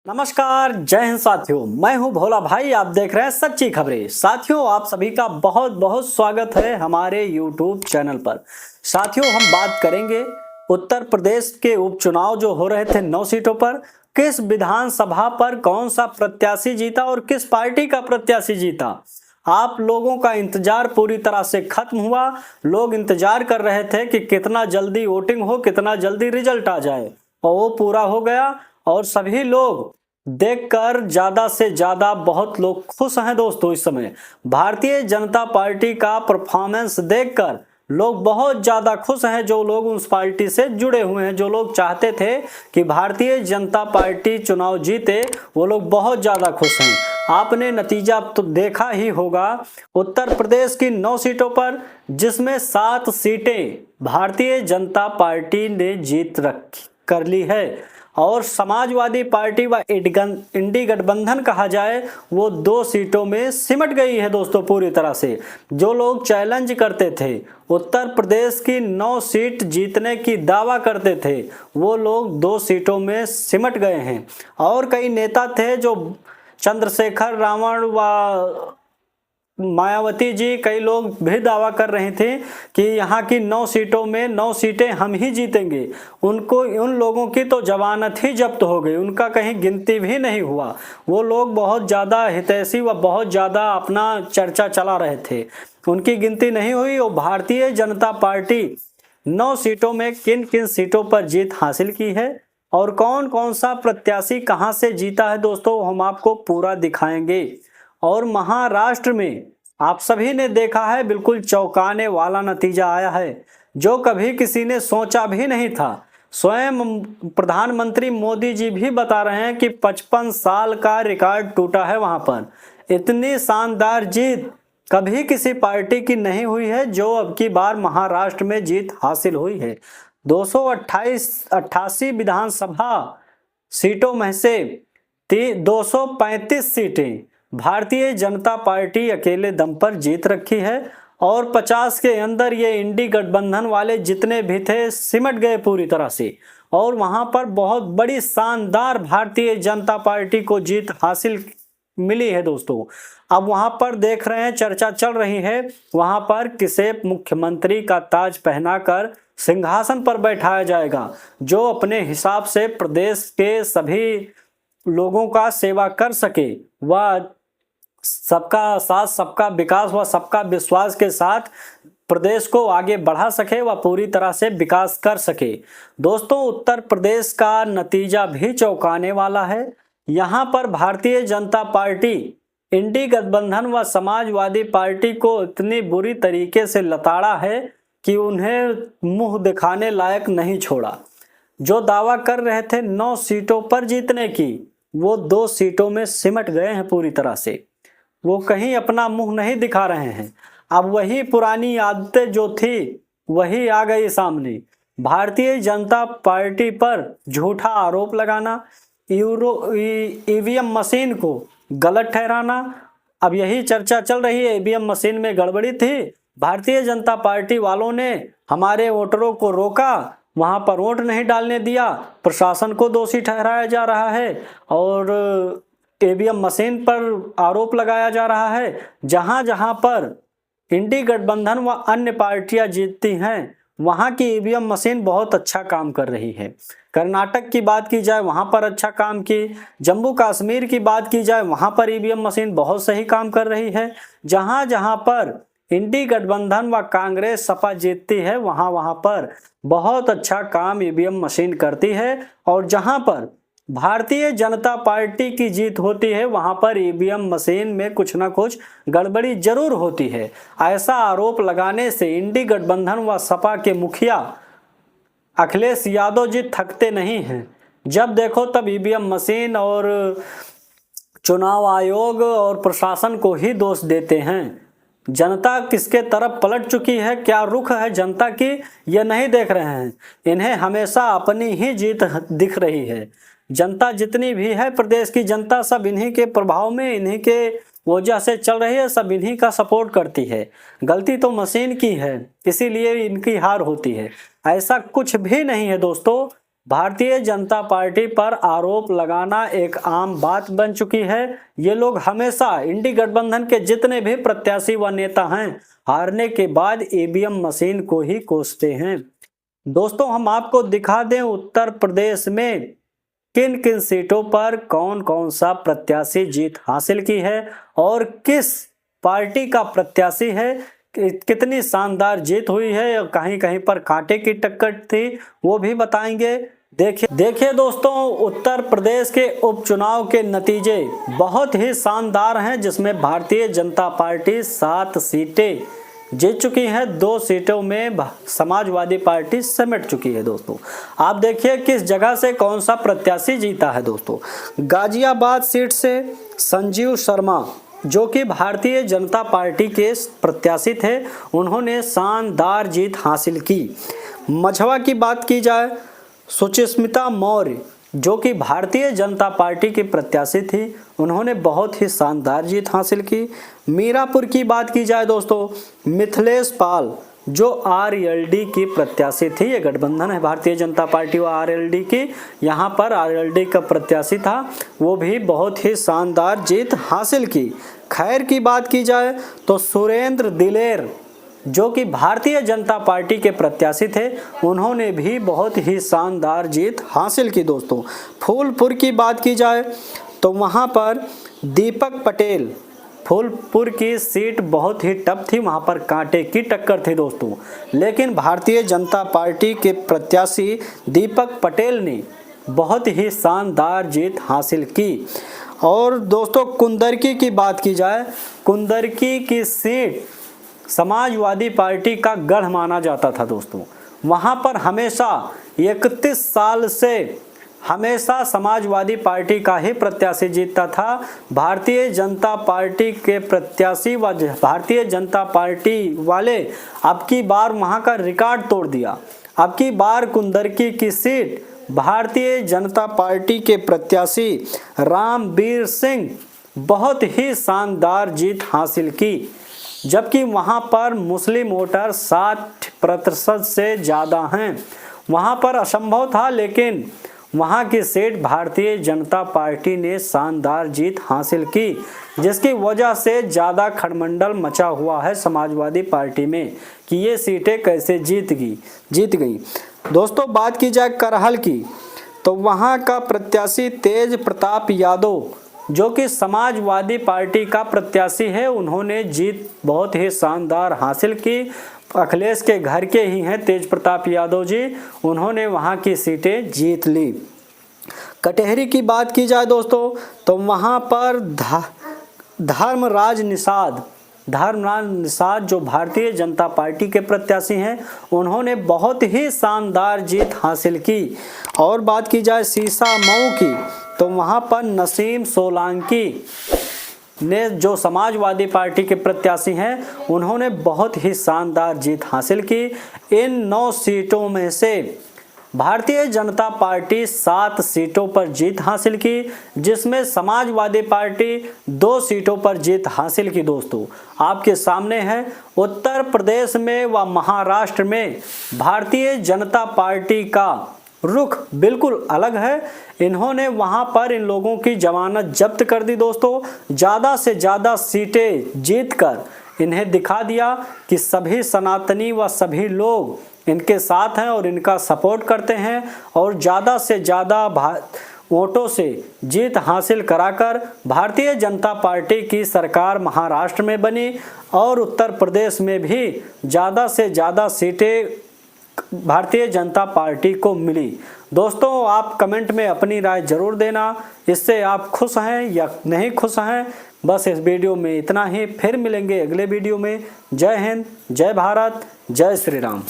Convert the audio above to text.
नमस्कार, जय हिंद साथियों। मैं हूं भोला भाई, आप देख रहे हैं सच्ची खबरें। साथियों, आप सभी का बहुत बहुत स्वागत है हमारे YouTube चैनल पर। साथियों, हम बात करेंगे उत्तर प्रदेश के उपचुनाव जो हो रहे थे 9 सीटों पर। किस विधानसभा पर कौन सा प्रत्याशी जीता और किस पार्टी का प्रत्याशी जीता। आप लोगों का इंतजार पूरी तरह से खत्म हुआ। लोग इंतजार कर रहे थे कि कितना जल्दी वोटिंग हो, कितना जल्दी रिजल्ट आ जाए, और वो पूरा हो गया। और सभी लोग देखकर ज्यादा से ज्यादा बहुत लोग खुश हैं दोस्तों। इस समय भारतीय जनता पार्टी का परफॉर्मेंस देखकर लोग बहुत ज्यादा खुश हैं। जो लोग उस पार्टी से जुड़े हुए हैं, जो लोग चाहते थे कि भारतीय जनता पार्टी चुनाव जीते, वो लोग बहुत ज्यादा खुश हैं। आपने नतीजा तो देखा ही होगा। उत्तर प्रदेश की 9 सीटों पर, जिसमें 7 सीटें भारतीय जनता पार्टी ने जीत कर ली है, और समाजवादी पार्टी व इंडी गठबंधन कहा जाए, वो 2 सीटों में सिमट गई है दोस्तों पूरी तरह से। जो लोग चैलेंज करते थे, उत्तर प्रदेश की 9 सीट जीतने की दावा करते थे, वो लोग 2 सीटों में सिमट गए हैं। और कई नेता थे जो चंद्रशेखर रावण व मायावती जी, कई लोग भी दावा कर रहे थे कि यहाँ की 9 सीटों में 9 सीटें हम ही जीतेंगे। उन लोगों की तो जमानत ही जब्त हो गई, उनका कहीं गिनती भी नहीं हुआ। वो लोग बहुत ज़्यादा हितैषी व बहुत ज़्यादा अपना चर्चा चला रहे थे, उनकी गिनती नहीं हुई। और भारतीय जनता पार्टी 9 सीटों में किन किन सीटों पर जीत हासिल की है और कौन कौन सा प्रत्याशी कहाँ से जीता है दोस्तों, हम आपको पूरा दिखाएंगे। और महाराष्ट्र में आप सभी ने देखा है, बिल्कुल चौंकाने वाला नतीजा आया है, जो कभी किसी ने सोचा भी नहीं था। स्वयं प्रधानमंत्री मोदी जी भी बता रहे हैं कि 55 साल का रिकॉर्ड टूटा है वहां पर। इतनी शानदार जीत कभी किसी पार्टी की नहीं हुई है जो अब की बार महाराष्ट्र में जीत हासिल हुई है। 288 विधानसभा सीटों में से 235 सीटें भारतीय जनता पार्टी अकेले दम पर जीत रखी है, और 50 के अंदर ये इंडी गठबंधन वाले जितने भी थे सिमट गए पूरी तरह से। और वहां पर बहुत बड़ी शानदार भारतीय जनता पार्टी को जीत हासिल मिली है दोस्तों। अब वहां पर देख रहे हैं, चर्चा चल रही है, वहां पर किसे मुख्यमंत्री का ताज पहनाकर सिंहासन पर बैठाया जाएगा, जो अपने हिसाब से प्रदेश के सभी लोगों का सेवा कर सके व सबका साथ, सबका विकास व सबका विश्वास के साथ प्रदेश को आगे बढ़ा सके व पूरी तरह से विकास कर सके। दोस्तों, उत्तर प्रदेश का नतीजा भी चौंकाने वाला है। यहाँ पर भारतीय जनता पार्टी इंडी गठबंधन व समाजवादी पार्टी को इतनी बुरी तरीके से लताड़ा है कि उन्हें मुंह दिखाने लायक नहीं छोड़ा। जो दावा कर रहे थे 9 सीटों पर जीतने की, वो 2 सीटों में सिमट गए हैं पूरी तरह से। वो कहीं अपना मुंह नहीं दिखा रहे हैं। अब वही पुरानी आदतें जो थी वही आ गई सामने। भारतीय जनता पार्टी पर झूठा आरोप लगाना, ईवीएम मशीन को गलत ठहराना। अब यही चर्चा चल रही है, ईवीएम मशीन में गड़बड़ी थी, भारतीय जनता पार्टी वालों ने हमारे वोटरों को रोका, वहां पर वोट नहीं डालने दिया, प्रशासन को दोषी ठहराया जा रहा है और ईवीएम मशीन पर आरोप लगाया जा रहा है। जहां जहां पर इंडी गठबंधन व अन्य पार्टियां जीतती हैं, वहां की ईवीएम मशीन बहुत अच्छा काम कर रही है। कर्नाटक की बात की जाए, वहां पर अच्छा काम की। जम्मू कश्मीर की बात की जाए, वहां पर ईवीएम मशीन बहुत सही काम कर रही है। जहां जहां पर इंडी गठबंधन व कांग्रेस सपा जीतती है, वहां वहां पर बहुत अच्छा काम ईवीएम मशीन करती है। और जहां पर भारतीय जनता पार्टी की जीत होती है, वहां पर ईवीएम मशीन में कुछ ना कुछ गड़बड़ी जरूर होती है। ऐसा आरोप लगाने से इंडी गठबंधन व सपा के मुखिया अखिलेश यादव जी थकते नहीं हैं। जब देखो तब ईवीएम मशीन और चुनाव आयोग और प्रशासन को ही दोष देते हैं। जनता किसके तरफ पलट चुकी है, क्या रुख है जनता की, ये नहीं देख रहे हैं। इन्हें हमेशा अपनी ही जीत दिख रही है। जनता जितनी भी है, प्रदेश की जनता, सब इन्हीं के प्रभाव में, इन्हीं के वजह से चल रही है, सब इन्हीं का सपोर्ट करती है। गलती तो मशीन की है, इसीलिए इनकी हार होती है। ऐसा कुछ भी नहीं है दोस्तों। भारतीय जनता पार्टी पर आरोप लगाना एक आम बात बन चुकी है। ये लोग हमेशा इंडी गठबंधन के जितने भी प्रत्याशी व नेता हैं, हारने के बाद ईवीएम मशीन को ही कोसते हैं। दोस्तों, हम आपको दिखा दें उत्तर प्रदेश में किन किन सीटों पर कौन कौन सा प्रत्याशी जीत हासिल की है और किस पार्टी का प्रत्याशी है, कितनी शानदार जीत हुई है या कहीं कहीं पर कांटे की टक्कर थी, वो भी बताएंगे। देखिए दोस्तों, उत्तर प्रदेश के उपचुनाव के नतीजे बहुत ही शानदार हैं, जिसमें भारतीय जनता पार्टी 7 सीटें जीत चुकी है। 2 सीटों में समाजवादी पार्टी समेट चुकी है। दोस्तों, आप देखिए किस जगह से कौन सा प्रत्याशी जीता है। दोस्तों, गाजियाबाद सीट से संजीव शर्मा, जो कि भारतीय जनता पार्टी के प्रत्याशी थे, उन्होंने शानदार जीत हासिल की। मझवा की बात की जाए, सुचिस्मिता मौर्य, जो कि भारतीय जनता पार्टी की प्रत्याशी थी, उन्होंने बहुत ही शानदार जीत हासिल की। मीरापुर की बात की जाए दोस्तों, मिथिलेश पाल, जो आरएलडी की प्रत्याशी थी, ये गठबंधन है भारतीय जनता पार्टी और आरएलडी की, यहाँ पर आरएलडी का प्रत्याशी था, वो भी बहुत ही शानदार जीत हासिल की। खैर की बात की जाए तो सुरेंद्र दिलेर, जो कि भारतीय जनता पार्टी के प्रत्याशी थे, उन्होंने भी बहुत ही शानदार जीत हासिल की। दोस्तों, फूलपुर की बात की जाए तो वहां पर दीपक पटेल, फूलपुर की सीट बहुत ही टफ थी, वहां पर कांटे की टक्कर थी दोस्तों, लेकिन भारतीय जनता पार्टी के प्रत्याशी दीपक पटेल ने बहुत ही शानदार जीत हासिल की। और दोस्तों, कुंदरकी की बात की जाए, कुंदरकी की सीट समाजवादी पार्टी का गढ़ माना जाता था। दोस्तों, वहां पर हमेशा 31 साल से हमेशा समाजवादी पार्टी का ही प्रत्याशी जीतता था। भारतीय जनता पार्टी के प्रत्याशी व भारतीय जनता पार्टी वाले अब की बार वहां का रिकॉर्ड तोड़ दिया। अब की बार कुंदरकी की सीट भारतीय जनता पार्टी के प्रत्याशी रामवीर सिंह बहुत ही शानदार जीत हासिल की, जबकि वहां पर मुस्लिम वोटर 60% से ज़्यादा हैं। वहां पर असंभव था, लेकिन वहां की सीट भारतीय जनता पार्टी ने शानदार जीत हासिल की, जिसकी वजह से ज़्यादा खड़मंडल मचा हुआ है समाजवादी पार्टी में कि ये सीटें कैसे जीत गई। दोस्तों, बात की जाए करहल की, तो वहां का प्रत्याशी तेज प्रताप यादव, जो कि समाजवादी पार्टी का प्रत्याशी है, उन्होंने जीत बहुत ही शानदार हासिल की। अखिलेश के घर के ही हैं तेज प्रताप यादव जी, उन्होंने वहां की सीटें जीत ली। कटेहरी की बात की जाए दोस्तों, तो वहां पर धर्मराज निषाद, जो भारतीय जनता पार्टी के प्रत्याशी हैं, उन्होंने बहुत ही शानदार जीत हासिल की। और बात की जाए सीसामऊ की, तो वहां पर नसीम सोलंकी ने, जो समाजवादी पार्टी के प्रत्याशी हैं, उन्होंने बहुत ही शानदार जीत हासिल की। इन 9 सीटों में से भारतीय जनता पार्टी 7 सीटों पर जीत हासिल की, जिसमें समाजवादी पार्टी 2 सीटों पर जीत हासिल की। दोस्तों, आपके सामने है उत्तर प्रदेश में व महाराष्ट्र में भारतीय जनता पार्टी का रुख बिल्कुल अलग है। इन्होंने वहां पर इन लोगों की जमानत जब्त कर दी। दोस्तों, ज़्यादा से ज़्यादा सीटें जीतकर इन्हें दिखा दिया कि सभी सनातनी व सभी लोग इनके साथ हैं और इनका सपोर्ट करते हैं, और ज़्यादा से ज़्यादा वोटों से जीत हासिल कराकर भारतीय जनता पार्टी की सरकार महाराष्ट्र में बनी और उत्तर प्रदेश में भी ज़्यादा से ज़्यादा सीटें भारतीय जनता पार्टी को मिली। दोस्तों, आप कमेंट में अपनी राय जरूर देना, इससे आप खुश हैं या नहीं खुश हैं। बस इस वीडियो में इतना ही, फिर मिलेंगे अगले वीडियो में। जय हिंद, जय भारत, जय श्री राम।